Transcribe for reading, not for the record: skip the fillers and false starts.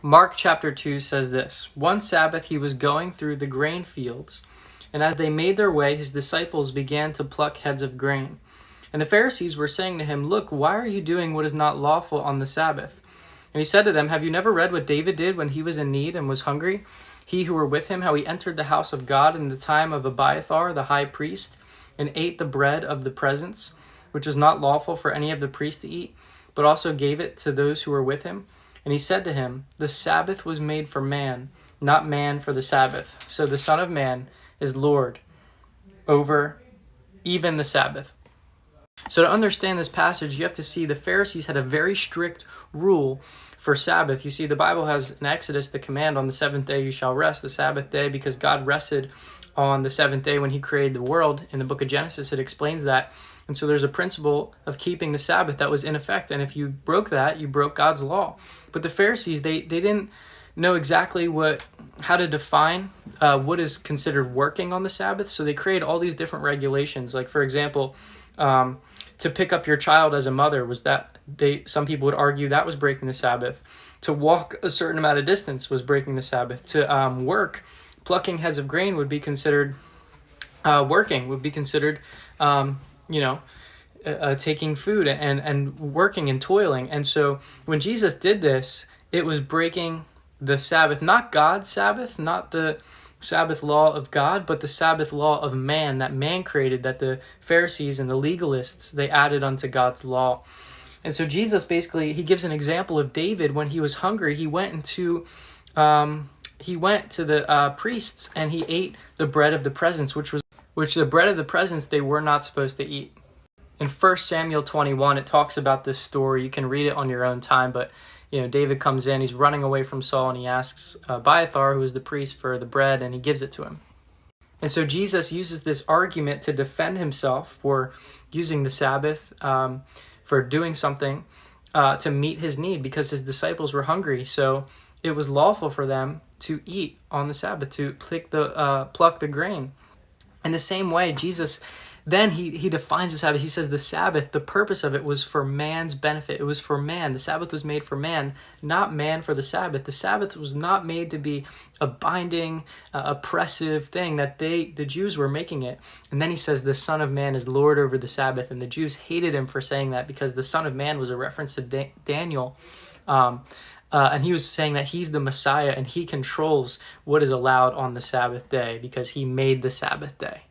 Mark chapter 2 says this: One Sabbath he was going through the grain fields, and as they made their way, his disciples began to pluck heads of grain. And the Pharisees were saying to him, Look, why are you doing what is not lawful on the Sabbath? And he said to them, Have you never read what David did when he was in need and was hungry? He who were with him, how he entered the house of God in the time of Abiathar the high priest, and ate the bread of the presence, which was not lawful for any of the priests to eat, but also gave it to those who were with him. And he said to him, The Sabbath was made for man, not man for the Sabbath. So the Son of Man is Lord over even the Sabbath. So to understand this passage, you have to see the Pharisees had a very strict rule for Sabbath. You see, the Bible has in Exodus the command, on the seventh day you shall rest, the Sabbath day, because God rested on the seventh day when he created the world. In the book of Genesis, it explains that. And so there's a principle of keeping the Sabbath that was in effect. And if you broke that, you broke God's law. But the Pharisees, they didn't know exactly how to define what is considered working on the Sabbath. So they created all these different regulations. Like, for example, to pick up your child as a mother, some people would argue that was breaking the Sabbath. To walk a certain amount of distance was breaking the Sabbath. To work, plucking heads of grain would be considered taking food and working and toiling. And so when Jesus did this, it was breaking the Sabbath, not God's Sabbath, not the Sabbath law of God, but the Sabbath law of man that man created, that the Pharisees and the legalists, they added unto God's law. And so Jesus basically, he gives an example of David. When he was hungry, he went to the priests and he ate the bread of the presence, which the bread of the presence they were not supposed to eat. In 1 Samuel 21, it talks about this story. You can read it on your own time, but David comes in, he's running away from Saul, and he asks Abiathar, who is the priest, for the bread, and he gives it to him. And so Jesus uses this argument to defend himself for using the Sabbath, for doing something to meet his need, because his disciples were hungry. So it was lawful for them to eat on the Sabbath, to pluck the grain. In the same way, Jesus then he defines the Sabbath. He says the Sabbath, the purpose of it was for man's benefit. It was for man. The Sabbath was made for man, not man for the Sabbath. The Sabbath was not made to be a binding, oppressive thing that the Jews were making it. And then he says the Son of Man is Lord over the Sabbath. And the Jews hated him for saying that, because the Son of Man was a reference to Daniel. And he was saying that he's the Messiah and he controls what is allowed on the Sabbath day because he made the Sabbath day.